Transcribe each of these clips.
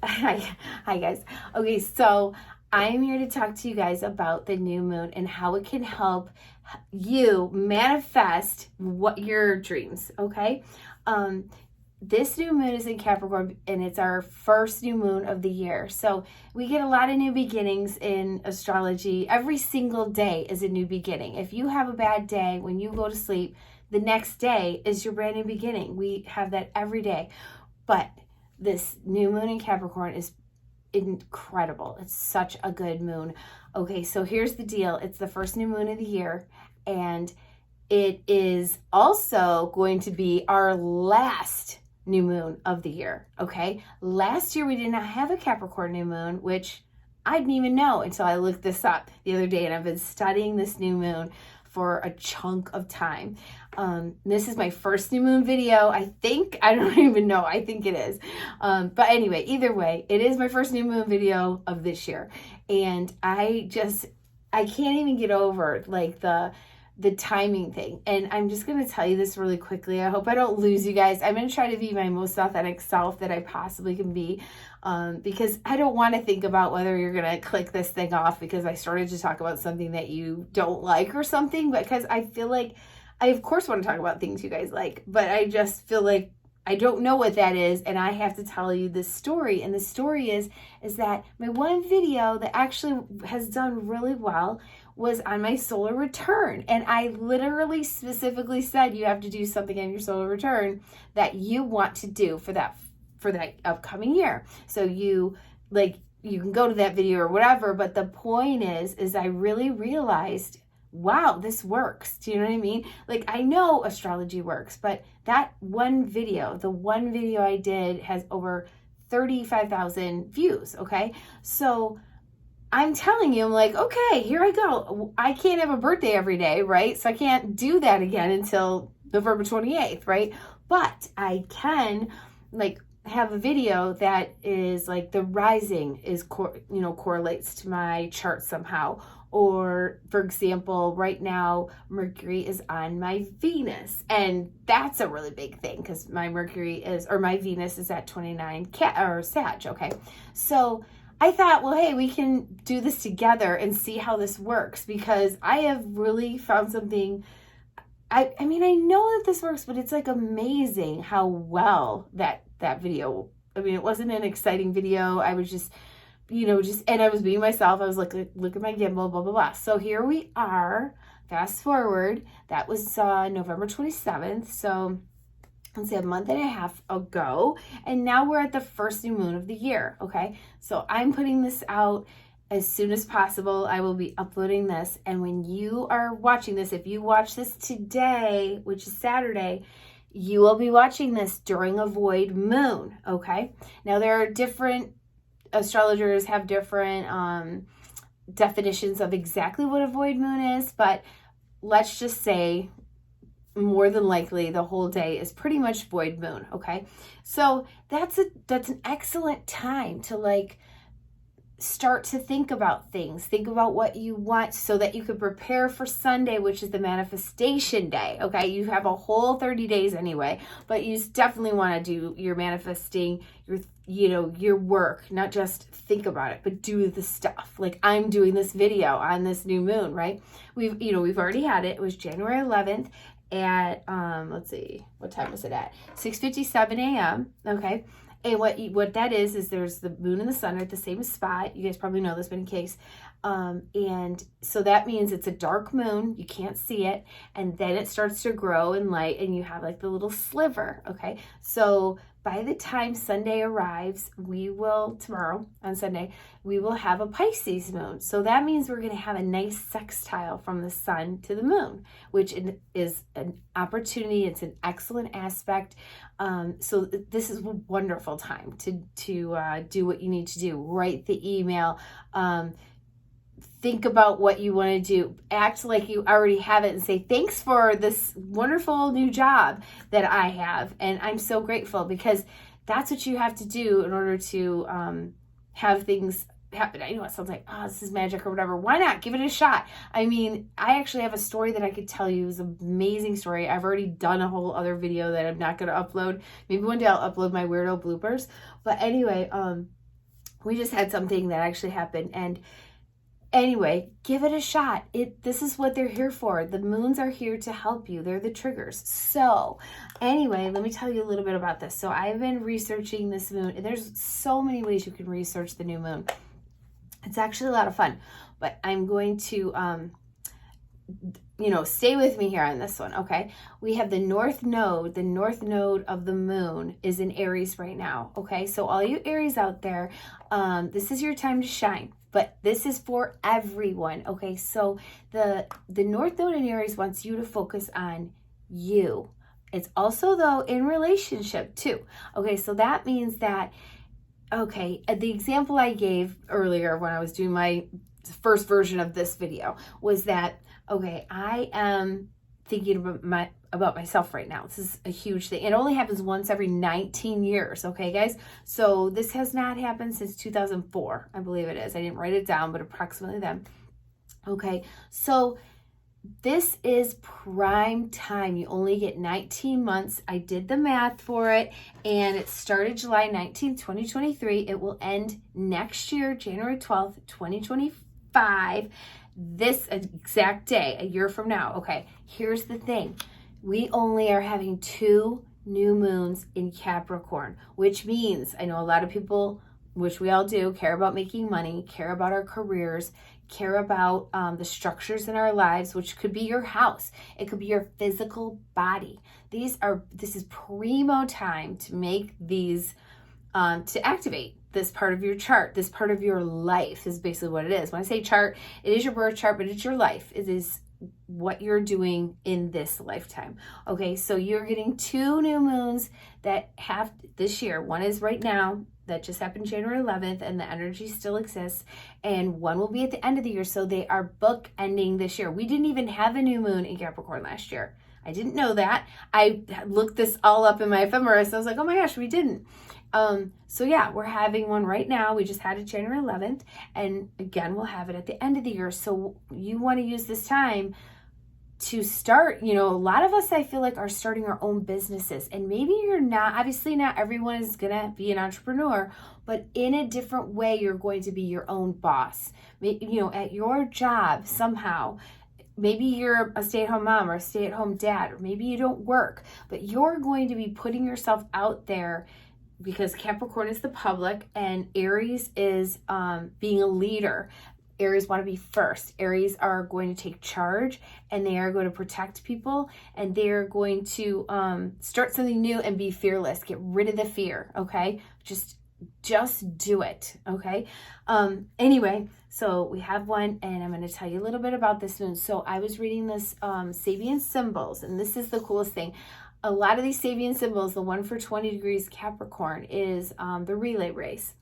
Hi guys. Okay, so I'm here to talk to you guys about the new moon and how it can help you manifest what your dreams, okay? Um this new moon is in Capricorn and it's our first new moon of the year. So we get a lot of new beginnings in astrology. Every single day is a new beginning. If you have a bad day when you go to sleep, the next day is your brand new beginning. We have that every day. But this new moon in Capricorn is incredible. It's such a good moon. Okay, so here's the deal. It's the first new moon of the year, and it is also going to be our last new moon of the year. Okay, last year we did not have a Capricorn new moon, which I didn't even know until I looked this up the other day, and I've been studying this new moon for a chunk of time. This is my first new moon video. I don't even know. I think it is. But anyway, either way, it is my first new moon video of this year. And I can't even get over like the timing thing. And I'm just going to tell you this really quickly. I hope I don't lose you guys. I'm going to try to be my most authentic self that I possibly can be, because I don't want to think about whether you're going to click this thing off because I started to talk about something that you don't like or something, because I feel like I of course want to talk about things you guys like, but I just feel like I don't know what that is, and I have to tell you this story. And the story is that my one video that actually has done really well was on my solar return. And I literally specifically said you have to do something on your solar return that you want to do for that upcoming year. So you can go to that video or whatever, but the point is I really realized, wow, this works. Do you know what I mean? Like, I know astrology works, but that one video, the one video I did, has over 35,000 views. Okay. So I'm telling you, I'm like, okay, here I go. I can't have a birthday every day, right? So I can't do that again until November 28th, right? But I can have a video that is like the rising is, correlates to my chart somehow. Or, for example, right now, Mercury is on my Venus. And that's a really big thing because my Venus is at 29 Sadge, okay? So I thought, well, hey, we can do this together and see how this works, because I have really found something. I mean, I know that this works, but it's like amazing how well that video, I mean, it wasn't an exciting video. I was just, and I was being myself. I was like, look at my gimbal, blah, blah, blah. So here we are, fast forward. That was November 27th. So let's say a month and a half ago. And now we're at the first new moon of the year. Okay. So I'm putting this out as soon as possible. I will be uploading this. And when you are watching this, if you watch this today, which is Saturday, you will be watching this during a void moon. Okay. Now there are different astrologers have different definitions of exactly what a void moon is, but let's just say more than likely the whole day is pretty much void moon. Okay. So that's an excellent time to start to think about things, think about what you want so that you could prepare for Sunday, which is the manifestation day. Okay. You have a whole 30 days anyway, but you definitely want to do your manifesting, your work, not just think about it, but do the stuff. Like I'm doing this video on this new moon, right? We've already had it. It was January 11th at, let's see, what time was it at? 6:57 a.m. Okay. And what that is there's the moon and the sun are at the same spot. You guys probably know this, but in case. And so that means it's a dark moon. You can't see it. And then it starts to grow in light and you have like the little sliver. Okay. So by the time Sunday arrives, tomorrow on Sunday, we will have a Pisces moon. So that means we're going to have a nice sextile from the sun to the moon, which is an opportunity. It's an excellent aspect. So this is a wonderful time to do what you need to do. Write the email. Think about what you want to do. Act like you already have it and say, thanks for this wonderful new job that I have. And I'm so grateful, because that's what you have to do in order to have things happen. I know it sounds like, oh, this is magic or whatever. Why not? Give it a shot. I mean, I actually have a story that I could tell you. It's an amazing story. I've already done a whole other video that I'm not going to upload. Maybe one day I'll upload my weirdo bloopers. But anyway, We just had something that actually happened, and anyway, give it a shot. This is what they're here for. The moons are here to help you. They're the triggers. So anyway, let me tell you a little bit about this. So I've been researching this moon, and there's so many ways you can research the new moon. It's actually a lot of fun, but I'm going to, stay with me here on this one, okay? We have the north node. The north node of the moon is in Aries right now, okay? So all you Aries out there, this is your time to shine. But this is for everyone, okay? So the North Node in Aries wants you to focus on you. It's also, though, in relationship, too. Okay, so that means that, okay, the example I gave earlier when I was doing my first version of this video was that, okay, I am thinking about myself right now. This is a huge thing. It only happens once every 19 years, okay, guys? So this has not happened since 2004, I believe it is. I didn't write it down, but approximately then. Okay, so this is prime time. You only get 19 months. I did the math for it, and it started July 19th, 2023. It will end next year, January 12th, 2025. This exact day, a year from now. Okay, here's the thing. We only are having 2 new moons in Capricorn, which means, I know a lot of people, which we all do, care about making money, care about our careers, care about the structures in our lives, which could be your house. It could be your physical body. This is primo time to make these, to activate this part of your chart. This part of your life is basically what it is. When I say chart, it is your birth chart, but it's your life. It is what you're doing in this lifetime. Okay, so you're getting 2 new moons that have this year. One is right now, that just happened January 11th, and the energy still exists. And one will be at the end of the year, so they are book ending this year. We didn't even have a new moon in Capricorn last year. I didn't know that. I looked this all up in my ephemeris. I was like, oh my gosh, we didn't. So yeah, we're having one right now. We just had it January 11th, and again, we'll have it at the end of the year. So you want to use this time to start, a lot of us, I feel like, are starting our own businesses, and maybe you're not. Obviously not everyone is going to be an entrepreneur, but in a different way, you're going to be your own boss, at your job somehow. Maybe you're a stay-at-home mom or a stay-at-home dad, or maybe you don't work, but you're going to be putting yourself out there, because Capricorn is the public and Aries is being a leader. Aries want to be first. Aries are going to take charge, and they are going to protect people, and they're going to start something new and be fearless. Get rid of the fear, okay? Just do it, okay? Anyway, so we have one, and I'm going to tell you a little bit about this moon. So I was reading this Sabian symbols, and this is the coolest thing. A lot of these Sabian symbols, the one for 20 degrees Capricorn is the relay race.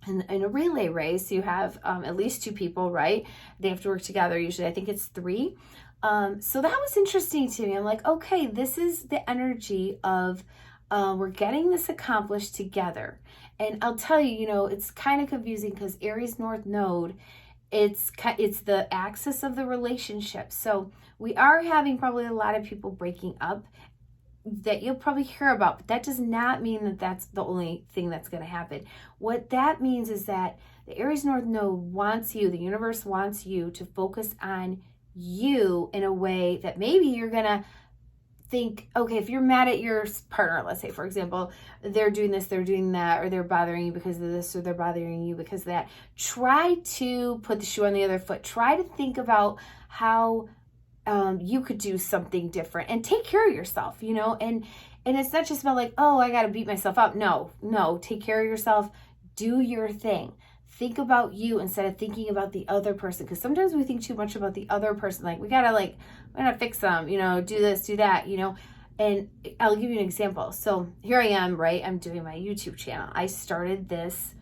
And in a relay race, you have at least 2 people, right? They have to work together. Usually, I think it's 3. So that was interesting to me. I'm like, okay, this is the energy of we're getting this accomplished together. And I'll tell you, it's kind of confusing because Aries North Node, it's the axis of the relationship. So we are having probably a lot of people breaking up that you'll probably hear about, but that does not mean that that's the only thing that's going to happen. What that means is that the Aries North Node wants you, the universe wants you to focus on you in a way that maybe you're going to think, okay, if you're mad at your partner, let's say, for example, they're doing this, they're doing that, or they're bothering you because of this, or they're bothering you because of that, try to put the shoe on the other foot. Try to think about how you could do something different and take care of yourself, and it's not just about like, oh, I got to beat myself up. No, take care of yourself. Do your thing. Think about you instead of thinking about the other person. Because sometimes we think too much about the other person. Like, we got to fix them, do this, do that, and I'll give you an example. So here I am, right? I'm doing my YouTube channel. I started this,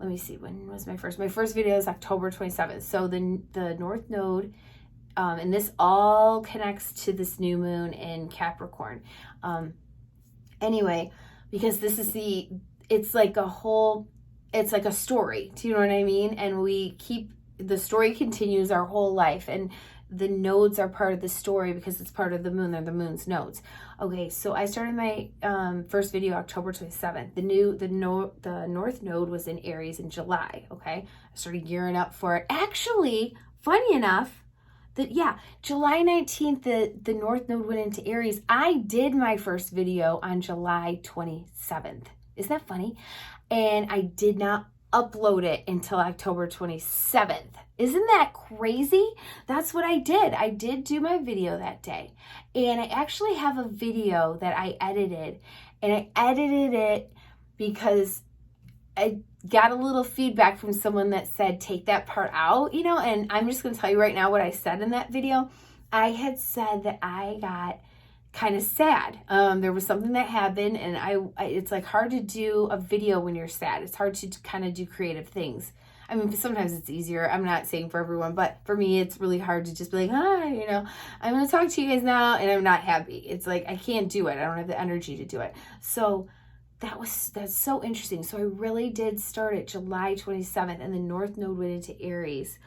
let me see, when was my first video is October 27th. So the North Node, and this all connects to this new moon in Capricorn. Anyway, because this is it's like a story. Do you know what I mean? And the story continues our whole life. And the nodes are part of the story because it's part of the moon. They're the moon's nodes. Okay, so I started my first video October 27th. The north node was in Aries in July. Okay, I started gearing up for it. Actually, funny enough, that yeah, July 19th, the north node went into Aries. I did my first video on July 27th. Isn't that funny? And I did not upload it until October 27th. Isn't that crazy? That's what I did. I did do my video that day. And I actually have a video that I edited. And I edited it because I got a little feedback from someone that said, take that part out, you know, and I'm just going to tell you right now what I said in that video. I had said that I got kind of sad. There was something that happened, and it's like hard to do a video when you're sad. It's hard to kind of do creative things. I mean, sometimes it's easier. I'm not saying for everyone, but for me, it's really hard to just be like, hi, you know, I'm going to talk to you guys now, and I'm not happy. It's like, I can't do it. I don't have the energy to do it. So that's so interesting. So I really did start it July 27th, and the North Node went into Aries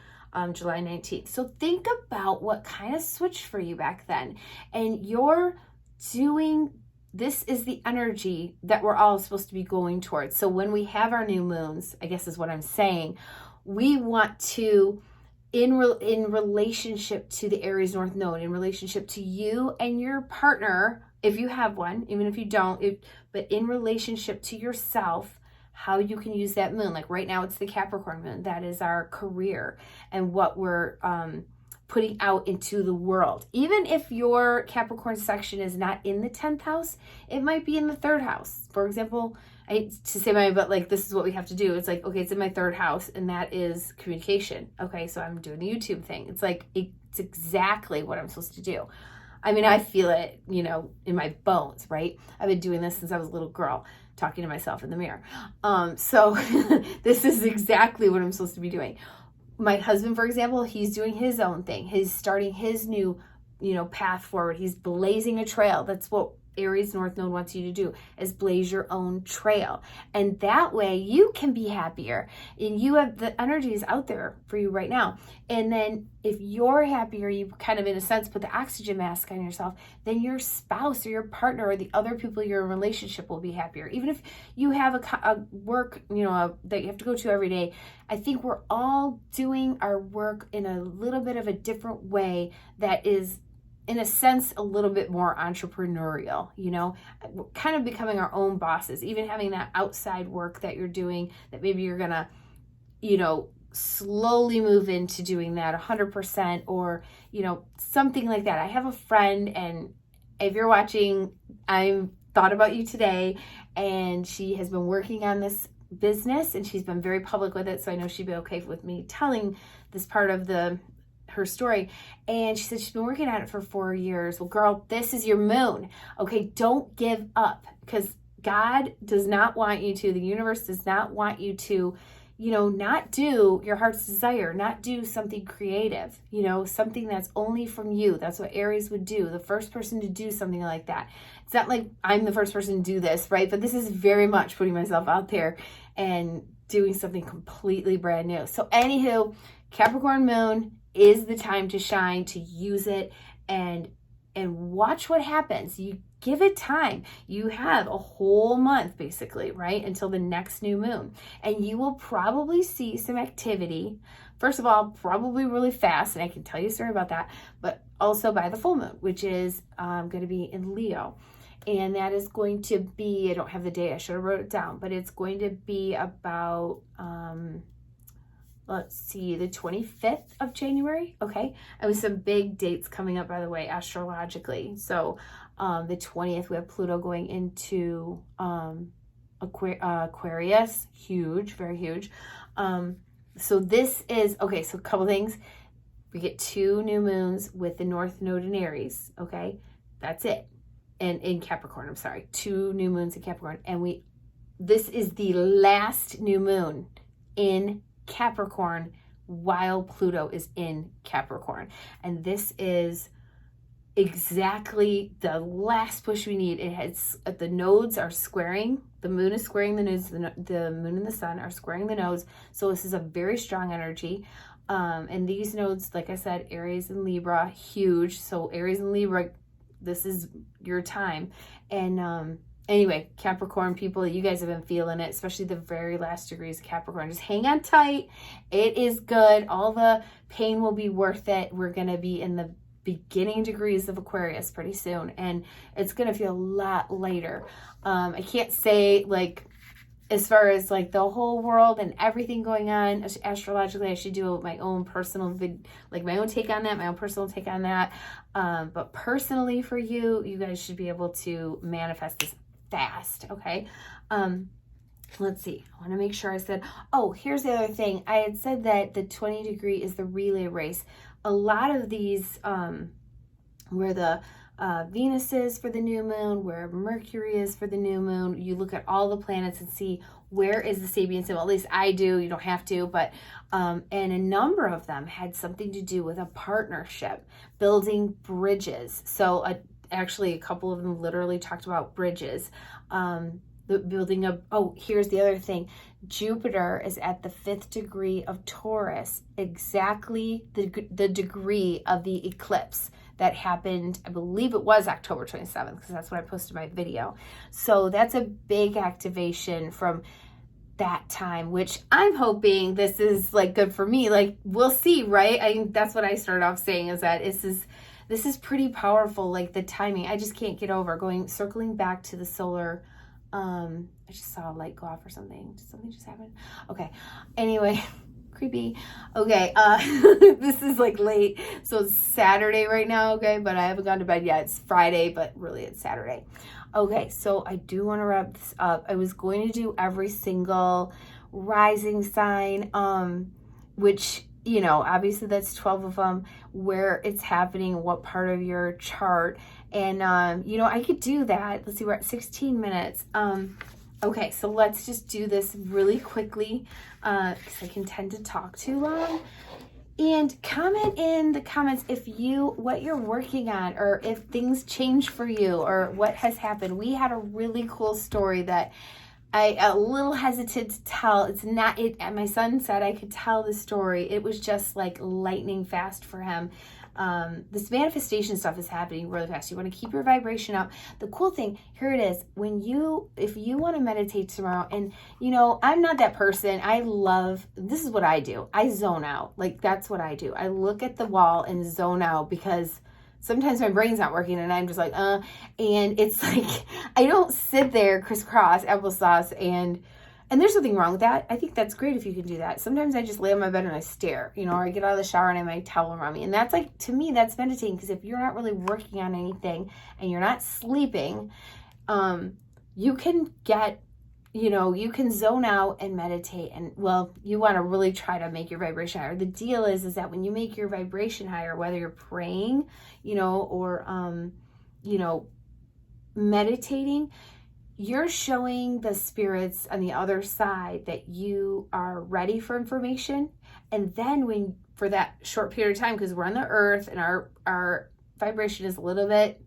July 19th. So think about what kind of switched for you back then. And you're doing, this is the energy that we're all supposed to be going towards. So when we have our new moons, I guess is what I'm saying, we want to, in relationship to the Aries North Node, in relationship to you and your partner, if you have one, even if you don't, but in relationship to yourself, how you can use that moon. Like right now, it's the Capricorn moon. That is our career and what we're putting out into the world. Even if your Capricorn section is not in the 10th house, it might be in the 3rd house. For example, I hate to say but like this is what we have to do. It's like, okay, it's in my 3rd house, and that is communication. Okay, so I'm doing the YouTube thing. It's like, it's exactly what I'm supposed to do. I mean, I feel it, you know, in my bones, right? I've been doing this since I was a little girl, talking to myself in the mirror. So this is exactly what I'm supposed to be doing. My husband, for example, he's doing his own thing. He's starting his new, you know, path forward. He's blazing a trail. That's what Aries North Node wants you to do, is blaze your own trail. And that way you can be happier. And you have, the energy is out there for you right now. And then if you're happier, you kind of, in a sense, put the oxygen mask on yourself, then your spouse or your partner or the other people you're in a relationship will be happier. Even if you have a work, you know, that you have to go to every day, I think we're all doing our work in a little bit of a different way that is, in a sense, a little bit more entrepreneurial, you know, kind of becoming our own bosses, even having that outside work that you're doing, that maybe you're going to, you know, slowly move into doing that 100%, or, you know, something like that. I have a friend, and if you're watching, I thought about you today, and she has been working on this business, and she's been very public with it. So I know she'd be okay with me telling this part of her story. And she said she's been working on it for 4 years. Well, girl, this is your moon. Okay, don't give up, because God does not want you to, the universe does not want you to, you know, not do your heart's desire, not do something creative, you know, something that's only from you. That's what Aries would do, the first person to do something like that. It's not like I'm the first person to do this, right? But this is very much putting myself out there and doing something completely brand new. So anywho, Capricorn moon is the time to shine, to use it, and watch what happens. You give it time. You have a whole month, basically, right, until the next new moon. And you will probably see some activity. First of all, probably really fast, and I can tell you a story about that, but also by the full moon, which is going to be in Leo. And that is going to be, I don't have the date, I should have wrote it down, but it's going to be about, let's see, the 25th of January. Okay. And with some big dates coming up, by the way, astrologically. So the 20th, we have Pluto going into Aquarius. Huge, very huge. So this is, okay, so a couple things. We get 2 new moons with the North Node in Aries. Okay. That's it. And in Capricorn, I'm sorry. 2 new moons in Capricorn. And this is the last new moon in Capricorn while Pluto is in Capricorn. And this is exactly the last push we need. It has, the nodes are squaring, the moon is squaring the nodes, the moon and the sun are squaring the nodes. So this is a very strong energy. And these nodes, like I said, Aries and Libra, huge. So Aries and Libra, this is your time. And anyway, Capricorn people, you guys have been feeling it, especially the very last degrees of Capricorn. Just hang on tight. It is good. All the pain will be worth it. We're going to be in the beginning degrees of Aquarius pretty soon, and it's going to feel a lot lighter. I can't say like as far as like the whole world and everything going on astrologically. I should do my own personal my own take on that, my own personal take on that. But personally for you, you guys should be able to manifest this fast. Okay. Let's see. I want to make sure I said, oh, here's the other thing. I had said that the 20 degree is the relay race. A lot of these, where the Venus is for the new moon, where Mercury is for the new moon, you look at all the planets and see where is the Sabian symbol. At least I do. You don't have to, but and a number of them had something to do with a partnership, building bridges. So actually a couple of them literally talked about bridges. The building of, oh, here's the other thing. Jupiter is at the 5th degree of Taurus, exactly the degree of the eclipse that happened, I believe it was October 27th, because that's when I posted my video. So that's a big activation from that time, which I'm hoping this is like good for me. Like, we'll see, right? That's what I started off saying, is that this is pretty powerful, like the timing. I just can't get over circling back to the solar. I just saw a light go off or something. Did something just happen? Okay. Anyway, creepy. Okay. This is like late. So it's Saturday right now. Okay. But I haven't gone to bed yet. It's Friday, but really it's Saturday. Okay. So I do want to wrap this up. I was going to do every single rising sign, which, you know, obviously that's 12 of them, where it's happening, what part of your chart. And, you know, I could do that. Let's see, we're at 16 minutes. Okay, so let's just do this really quickly, because I can tend to talk too long. And comment in the comments what you're working on, or if things change for you, or what has happened. We had a really cool story that a little hesitant to tell. It's not it. My son said I could tell the story. It was just like lightning fast for him. This manifestation stuff is happening really fast. You want to keep your vibration up. The cool thing, here it is. If you want to meditate tomorrow, and you know, I'm not that person. This is what I do. I zone out. Like, that's what I do. I look at the wall and zone out, because sometimes my brain's not working and I'm just like, and it's like, I don't sit there crisscross applesauce and there's nothing wrong with that. I think that's great if you can do that. Sometimes I just lay on my bed and I stare, you know, or I get out of the shower and I have my towel around me. And that's like, to me, that's meditating, because if you're not really working on anything and you're not sleeping, you can get, you know, you can zone out and meditate. And well, you want to really try to make your vibration higher. The deal is that when you make your vibration higher, whether you're praying, you know, or, you know, meditating, you're showing the spirits on the other side that you are ready for information. And then for that short period of time, because we're on the earth and our vibration is a little bit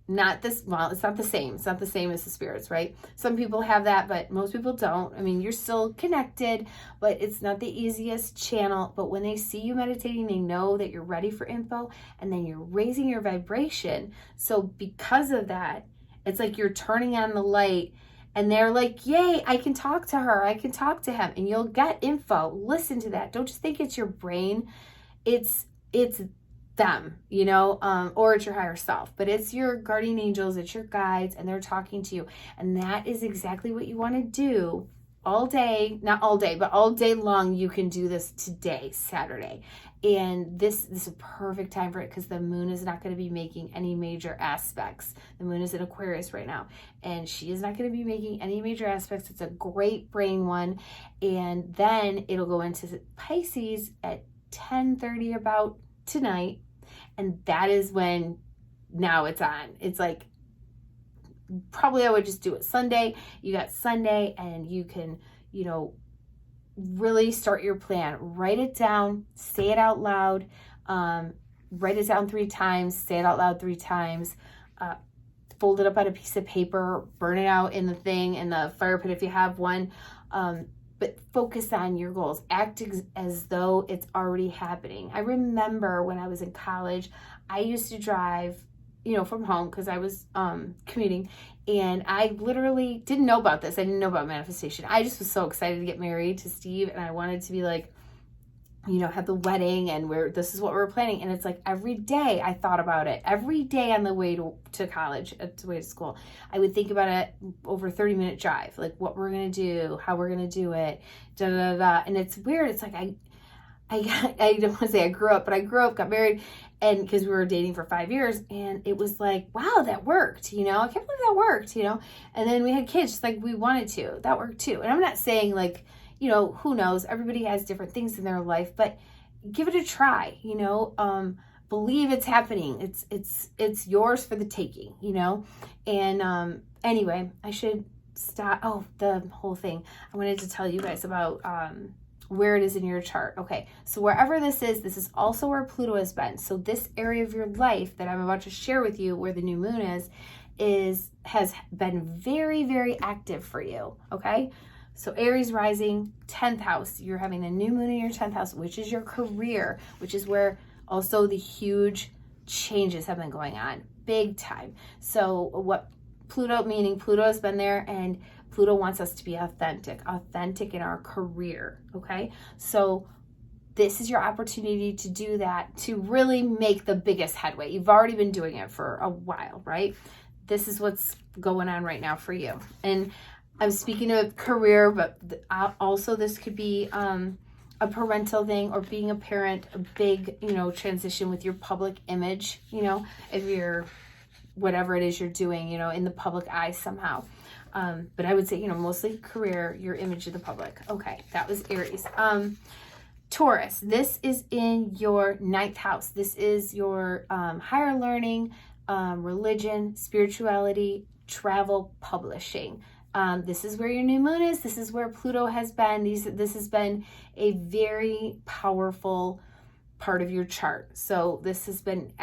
it's not the same. It's not the same as the spirits, right? Some people have that, but most people don't. I mean, you're still connected, but it's not the easiest channel. But when they see you meditating, they know that you're ready for info, and then you're raising your vibration. So because of that, it's like you're turning on the light, and they're like, yay, I can talk to her. I can talk to him. And you'll get info. Listen to that. Don't just think it's your brain. It's them, you know, or it's your higher self. But it's your guardian angels. It's your guides, and they're talking to you. And that is exactly what you want to do all day. Not all day, but all day long. You can do this today, Saturday. And this is a perfect time for it, because the moon is not going to be making any major aspects. The moon is in Aquarius right now, and she is not going to be making any major aspects. It's a great brain one. And then it'll go into Pisces at 10:30 about tonight. And that is when now it's on. It's like, probably I would just do it Sunday. You got Sunday, and you can, you know, really start your plan. Write it down, say it out loud, write it down 3 times, say it out loud 3 times, fold it up on a piece of paper, burn it out in the fire pit if you have one. but focus on your goals. Act as though it's already happening. I remember when I was in college, I used to drive, from home because I was commuting, and I literally didn't know about this. I didn't know about manifestation. I just was so excited to get married to Steve, and I wanted to be like, have the wedding, and this is what we're planning. And it's like every day I thought about it. Every day on the way to college, the way to school, I would think about it over a 30-minute drive, like what we're going to do, how we're going to do it, da da da. And it's weird. It's like I don't want to say I grew up, but I grew up, got married, and because we were dating for 5 years, and it was like, wow, that worked, I can't believe that worked, and then we had kids just like we wanted to. That worked too. And I'm not saying like, who knows? Everybody has different things in their life, but give it a try, believe it's happening. It's yours for the taking, And anyway, I should stop. Oh, the whole thing. I wanted to tell you guys about where it is in your chart. Okay, so wherever this is also where Pluto has been. So this area of your life that I'm about to share with you, where the new moon has been very, very active for you. Okay. So Aries rising, 10th house, you're having a new moon in your 10th house, which is your career, which is where also the huge changes have been going on, big time. So what meaning Pluto has been there, and Pluto wants us to be authentic in our career, okay? So this is your opportunity to do that, to really make the biggest headway. You've already been doing it for a while, right? This is what's going on right now for you. And I'm speaking of career, but also this could be a parental thing, or being a parent, a big, transition with your public image, if you're, whatever it is you're doing, in the public eye somehow. But I would say, mostly career, your image in the public. Okay, that was Aries. Taurus, this is in your 9th house. This is your higher learning, religion, spirituality, travel, publishing. This is where your new moon is. This is where Pluto has been. This has been a very powerful part of your chart. So this has been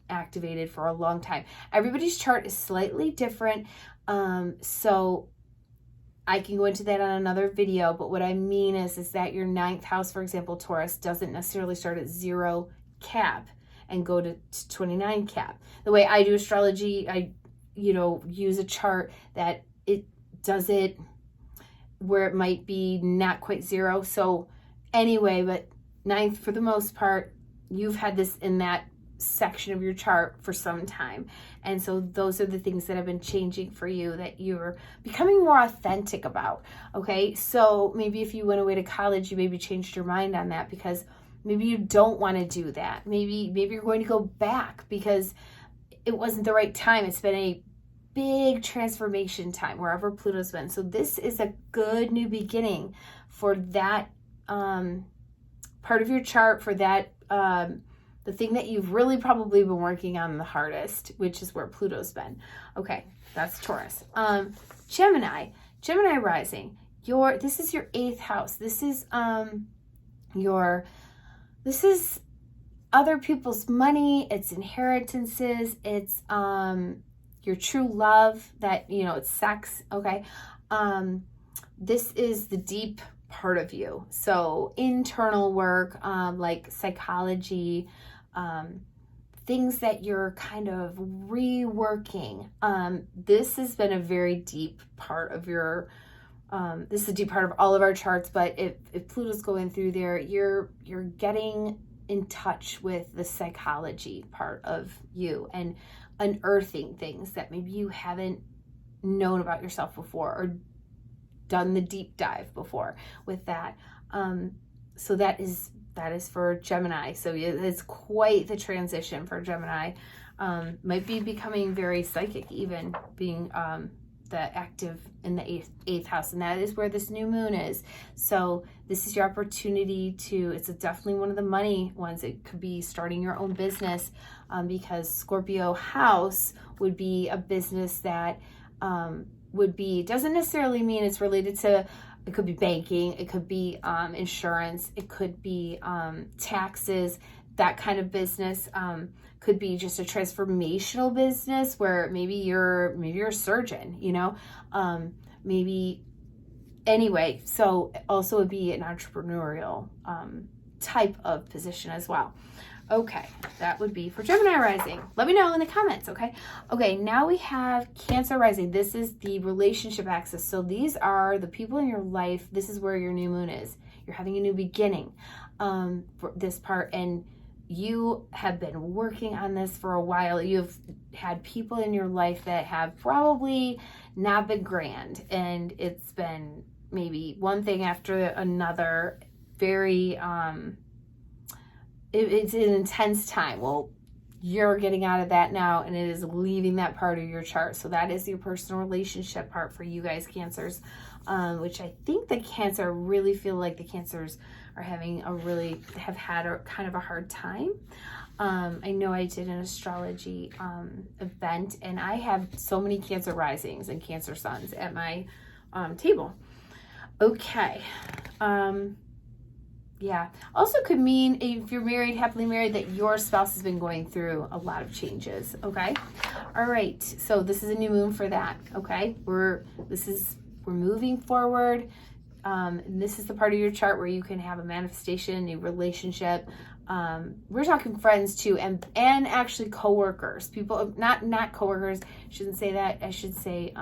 activated for a long time. Everybody's chart is slightly different. So I can go into that on another video, but what I mean is that your 9th house, for example, Taurus, doesn't necessarily start at 0 cap and go to 29 cap. The way I do astrology, I use a chart that it does it where it might be not quite 0. So anyway, but 9th for the most part, you've had this in that section of your chart for some time. And so those are the things that have been changing for you, that you're becoming more authentic about. Okay. So maybe if you went away to college, you maybe changed your mind on that, because maybe you don't want to do that. Maybe you're going to go back because it wasn't the right time. It's been a big transformation time wherever Pluto's been. So this is a good new beginning for that part of your chart, for that the thing that you've really probably been working on the hardest, which is where Pluto's been. Okay, that's Taurus. Gemini rising. This is your 8th house. This is other people's money, it's inheritances, it's your true love, that it's sex. Okay. This is the deep part of you. So internal work, like psychology, things that you're kind of reworking. This has been a very deep part of your this is a deep part of all of our charts, but if Pluto's going through there, you're getting in touch with the psychology part of you and unearthing things that maybe you haven't known about yourself before, or done the deep dive before with that. So that is for Gemini. So it's quite the transition for Gemini. Might be becoming very psychic, even being the active in the eighth house, and that is where this new moon is. So this is your opportunity to, it's definitely one of the money ones. It could be starting your own business, because Scorpio house would be a business that doesn't necessarily mean it's related to, it could be banking, it could be insurance, it could be taxes, that kind of business. Could be just a transformational business where maybe you're a surgeon, maybe anyway, so also would be an entrepreneurial type of position as well. Okay, that would be for Gemini rising. Let me know in the comments, okay? Okay, now we have Cancer rising. This is the relationship axis. So these are the people in your life. This is where your new moon is. You're having a new beginning for this part, and you have been working on this for a while. You've had people in your life that have probably not been grand, and it's been maybe one thing after another, very it's an intense time. Well, you're getting out of that now, and it is leaving that part of your chart. So that is your personal relationship part for you guys, Cancers, which I think the Cancer, really feel like the Cancers are have had a kind of a hard time. I know I did an astrology event, and I have so many Cancer risings and Cancer suns at my table. Okay. Yeah. Also could mean, if you're married, happily married, that your spouse has been going through a lot of changes. Okay. All right. So this is a new moon for that. Okay. We're moving forward. And this is the part of your chart where you can have a manifestation, a relationship. We're talking friends too, and actually coworkers, people, not coworkers. Shouldn't say that. I should say,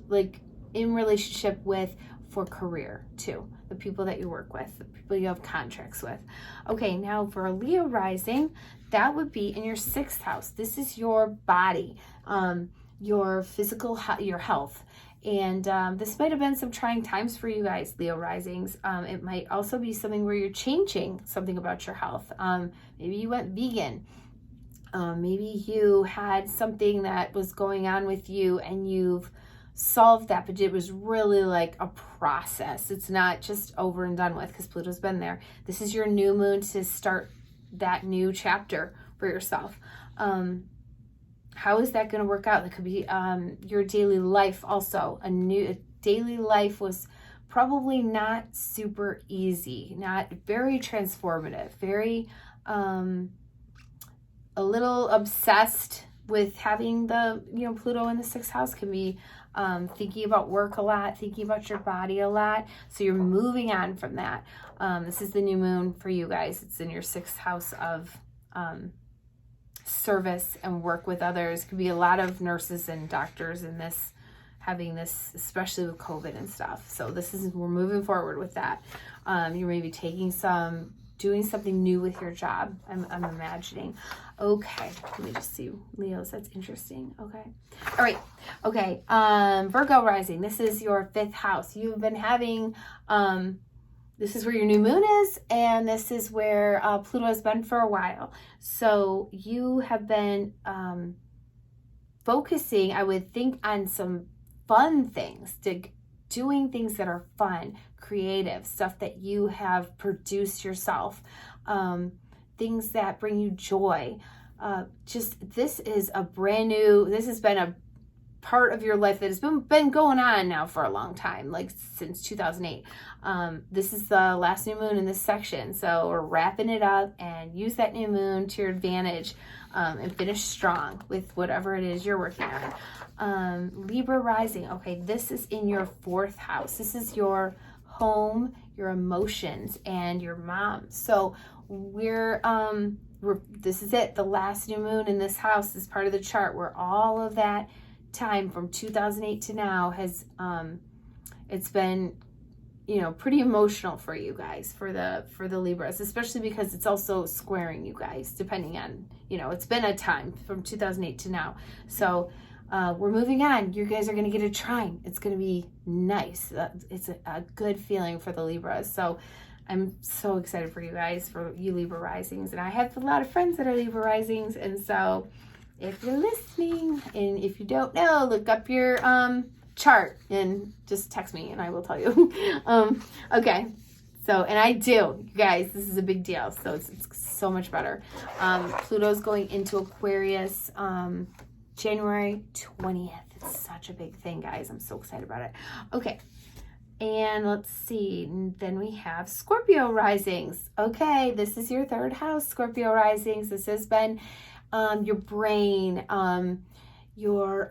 like in relationship with, for career too, the people that you work with, the people you have contracts with. Okay, now for a Leo rising, that would be in your 6th house. This is your body, your physical, your health. And this might have been some trying times for you guys, Leo risings. It might also be something where you're changing something about your health. Maybe you went vegan. Maybe you had something that was going on with you and you've solved that, but it was really like a process. It's not just over and done with, because Pluto's been there. This is your new moon to start that new chapter for yourself. How is that going to work out? It could be your daily life also. A daily life was probably not super easy, not very transformative, very a little obsessed with having the, Pluto in the 6th house. Can be thinking about work a lot, thinking about your body a lot. So you're moving on from that. This is the new moon for you guys. It's in your 6th house of service and work with others. Could be a lot of nurses and doctors in this, having this, especially with COVID and stuff. So we're moving forward with that. You may be doing something new with your job, I'm imagining. Okay, let me just see, Leos, that's interesting. Okay, all right, okay, Virgo rising, this is your 5th house. You've been having, this is where your new moon is, and this is where Pluto has been for a while. So you have been focusing, I would think, on some fun things, doing things that are fun, creative, stuff that you have produced yourself, things that bring you joy. This has been a part of your life that has been going on now for a long time, like since 2008. This is the last new moon in this section, so we're wrapping it up, and use that new moon to your advantage, and finish strong with whatever it is you're working on. Libra rising, okay, this is in your 4th house. This is your home, your emotions, and your mom. So this is it, the last new moon in this house is part of the chart where all of that time from 2008 to now has it's been pretty emotional for you guys, for the Libras, especially because it's also squaring you guys, depending on, it's been a time from 2008 to now. So we're moving on. You guys are going to get a trine. It's going to be nice. It's a good feeling for the Libras. So I'm so excited for you guys, for you Libra risings. And I have a lot of friends that are Libra risings. And so if you're listening, and if you don't know, look up your chart and just text me and I will tell you. Okay. So, and I do, you guys, this is a big deal. So it's so much better. Pluto's going into Aquarius, January 20th. It's such a big thing, guys. I'm so excited about it. Okay. And let's see. Then we have Scorpio risings. Okay. This is your 3rd house, Scorpio risings. This has been your brain, your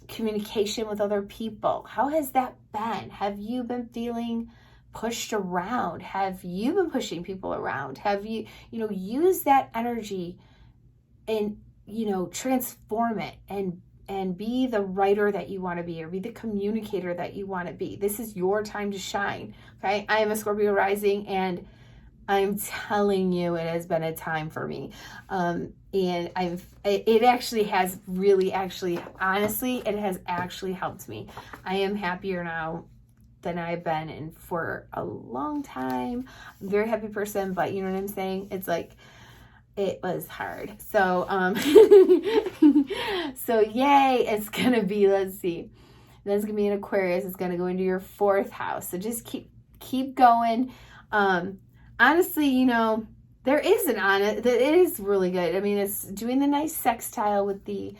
communication with other people. How has that been? Have you been feeling pushed around? Have you been pushing people around? Have you, use that energy and, transform it and be the writer that you want to be, or be the communicator that you want to be. This is your time to shine. Okay. I am a Scorpio rising, and I'm telling you, it has been a time for me. And it actually has really, honestly, it has actually helped me. I am happier now than I've been in for a long time. I'm a very happy person, but you know what I'm saying? It's like, it was hard. So, so yay, it's going to be, let's see, that's going to be an Aquarius. It's going to go into your 4th house. So just keep going. Honestly, there is it is really good. I mean, it's doing the nice sextile with the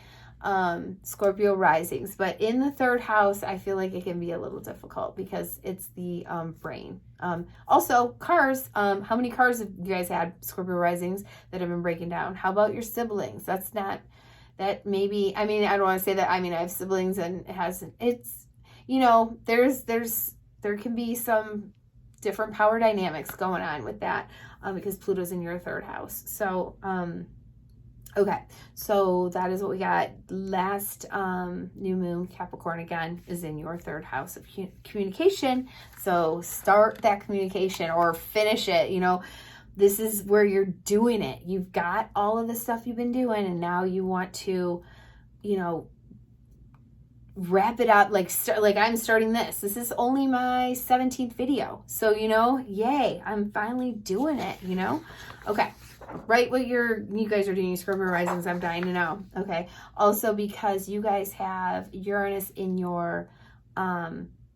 Scorpio risings, but in the 3rd house, I feel like it can be a little difficult because it's the brain. Also, cars. How many cars have you guys had, Scorpio risings, that have been breaking down? How about your siblings? That maybe, I mean, I don't want to say that. I mean, I have siblings, and it's, there can be some different power dynamics going on with that, because Pluto's in your 3rd house. So, okay, so that is what we got. Last new moon, Capricorn, again, is in your 3rd house of communication. So start that communication or finish it. This is where you're doing it. You've got all of the stuff you've been doing, and now you want to, wrap it up. Like I'm starting this. This is only my 17th video. So, yay, I'm finally doing it, Okay. Write what you guys are doing, Scorpio risings. I'm dying to know. Okay. Also, because you guys have Uranus in your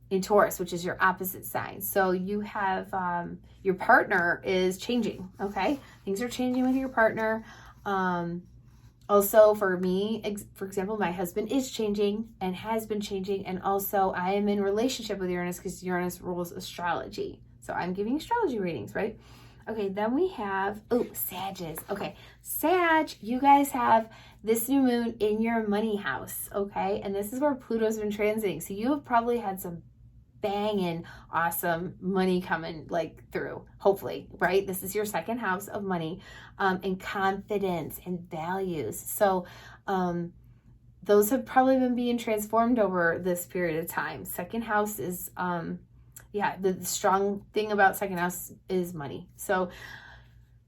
in Taurus, which is your opposite sign. So you have your partner is changing. Okay, things are changing with your partner. Also, for me, for example, my husband is changing and has been changing, and also I am in relationship with Uranus because Uranus rules astrology. So I'm giving astrology readings, right? Okay, then we have, Sadges. Okay, Sag, you guys have this new moon in your money house, okay? And this is where Pluto's been transiting. So you have probably had some banging, awesome money coming through, hopefully, right? This is your 2nd house of money, and confidence and values. So those have probably been being transformed over this period of time. 2nd house is, the strong thing about 2nd house is money. So,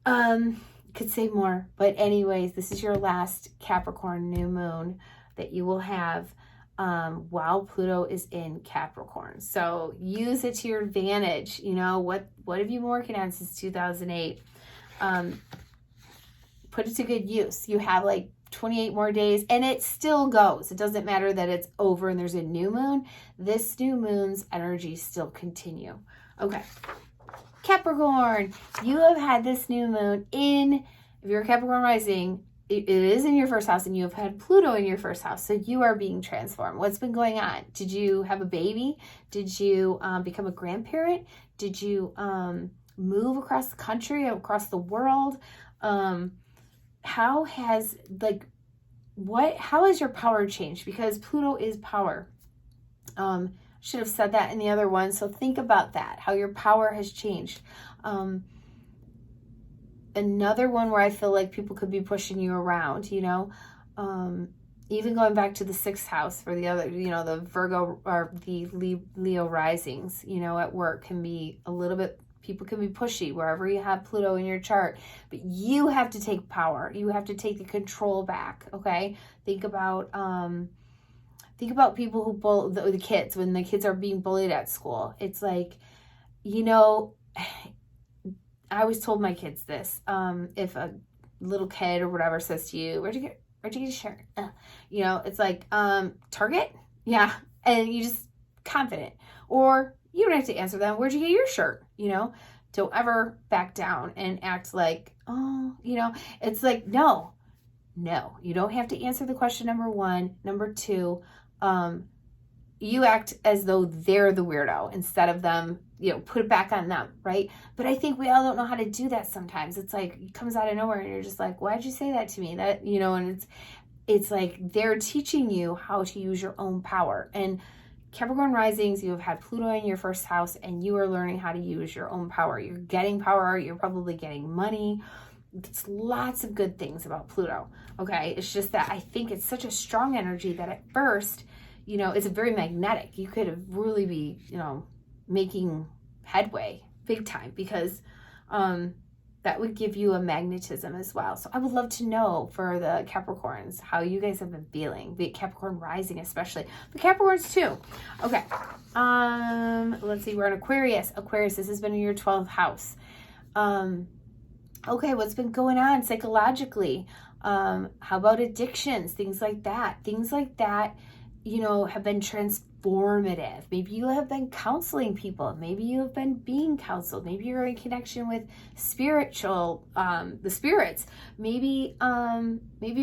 could say more, but anyways, this is your last Capricorn new moon that you will have while Pluto is in Capricorn. So use it to your advantage. What have you been working on since 2008? Put it to good use. You have 28 more days, and it still goes. It doesn't matter that it's over and there's a new moon. This new moon's energies still continue. Okay. Capricorn, you have had this new moon if you're a Capricorn rising, it is in your 1st house, and you have had Pluto in your 1st house. So you are being transformed. What's been going on? Did you have a baby? Did you become a grandparent? Did you move across the country, across the world? How has your power changed? Because Pluto is power. Should have said that in the other one. So think about that, how your power has changed. Another one where I feel like people could be pushing you around, even going back to the 6th house for the other, the Virgo or the Leo risings, at work can be a little bit, people can be pushy wherever you have Pluto in your chart, but you have to take power. You have to take the control back. Okay. Think about people who the kids, when the kids are being bullied at school. It's I always told my kids this, if a little kid or whatever says to you, where'd you get a shirt? It's Target? Yeah. And you just confident, or you don't have to answer them. Where'd you get your shirt? Don't ever back down and act like, it's no, you don't have to answer the question. Number 1. Number 2, you act as though they're the weirdo instead of them, put it back on them, right? But I think we all don't know how to do that sometimes. It's it comes out of nowhere and you're just like, why'd you say that to me? That, and it's like they're teaching you how to use your own power. And Capricorn risings, you have had Pluto in your first house, and you are learning how to use your own power. You're getting power. You're probably getting money. It's lots of good things about Pluto. Okay. It's just that I think it's such a strong energy that at first, you know, it's very magnetic. You could really be, you know, making headway big time, because that would give you a magnetism as well. So I would love to know for the Capricorns how you guys have been feeling, be it Capricorn rising especially, but Capricorns too. Okay, let's see, we're in Aquarius. Aquarius, this has been in your 12th house. Okay, what's been going on psychologically? How about addictions, things like that, you know, have been transformative. Maybe you have been counseling people. Maybe you have been being counseled. Maybe you're in connection with spiritual, the spirits. Maybe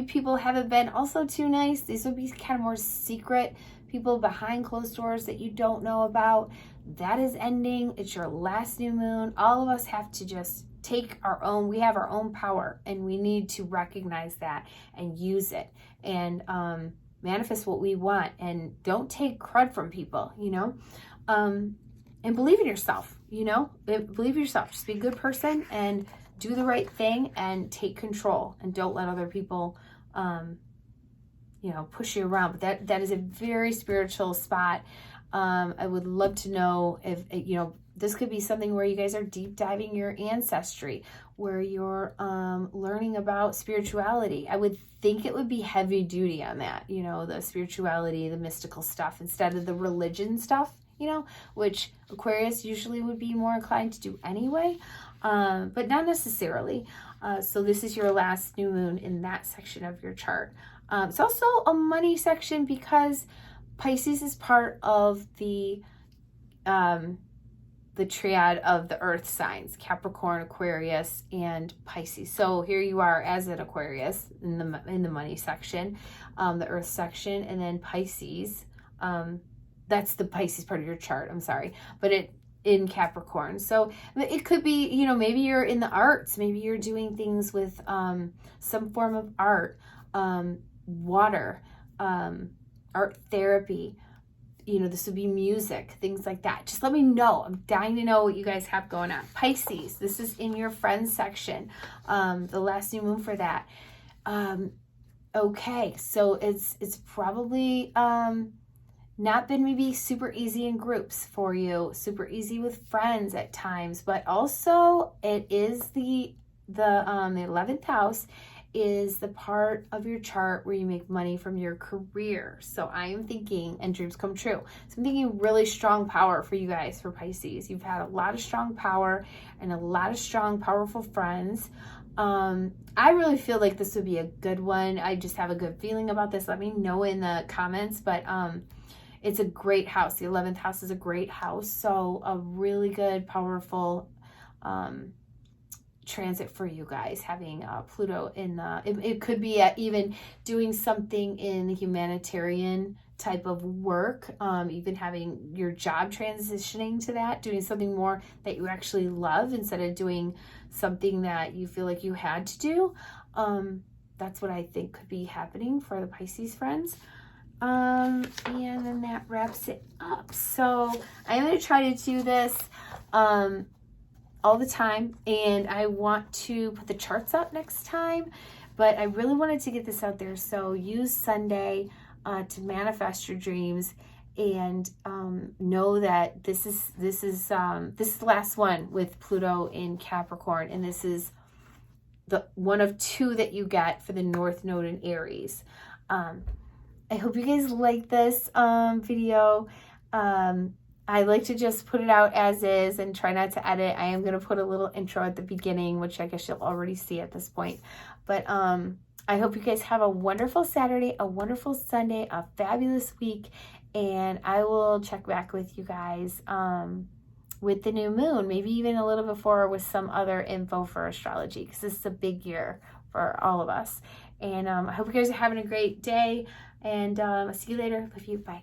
people haven't been also too nice. These would be kind of more secret people behind closed doors that you don't know about. That is ending. It's your last new moon. All of us have to just take we have our own power, and we need to recognize that and use it, and manifest what we want, and don't take crud from people, you know, and believe in yourself, you know, believe in yourself. Just be a good person and do the right thing and take control, and don't let other people, you know, push you around. But that is a very spiritual spot. I would love to know if, you know, this could be something where you guys are deep diving your ancestry, where you're learning about spirituality. I would think it would be heavy duty on that, you know, the spirituality, the mystical stuff, instead of the religion stuff, you know, which Aquarius usually would be more inclined to do anyway, but not necessarily. So this is your last new moon in that section of your chart. It's also a money section, because Pisces is part of the triad of the earth signs, Capricorn, Aquarius, and Pisces. So here you are as an Aquarius in the money section, the earth section, and then Pisces. That's the Pisces part of your chart, I'm sorry, but in Capricorn. So it could be, you know, maybe you're in the arts, maybe you're doing things with some form of art, water, art therapy. You know, this would be music, things like that. Just let me know. I'm dying to know what you guys have going on. Pisces, this is in your friends section, the last new moon for that. Okay, so it's probably not been maybe super easy in groups for you, super easy with friends at times, but also it is the 11th house is the part of your chart where you make money from your career. So I am thinking, and dreams come true. So I'm thinking really strong power for you guys, for Pisces. You've had a lot of strong power and a lot of strong, powerful friends. I really feel like this would be a good one. I just have a good feeling about this. Let me know in the comments, but it's a great house. The 11th house is a great house. So a really good, powerful, transit for you guys, having Pluto in it could be even doing something in the humanitarian type of work, even having your job transitioning to that, doing something more that you actually love instead of doing something that you feel like you had to do. That's what I think could be happening for the Pisces friends. And then that wraps it up. So I'm going to try to do this all the time, and I want to put the charts up next time, but I really wanted to get this out there. So use Sunday to manifest your dreams, and know that this is the last one with Pluto in Capricorn, and this is the one of two that you get for the North Node in Aries. I hope you guys like this video. I like to just put it out as is and try not to edit. I am going to put a little intro at the beginning, which I guess you'll already see at this point. But I hope you guys have a wonderful Saturday, a wonderful Sunday, a fabulous week. And I will check back with you guys with the new moon, maybe even a little before, with some other info for astrology, because this is a big year for all of us. And I hope you guys are having a great day. And I'll see you later. Love you. Bye.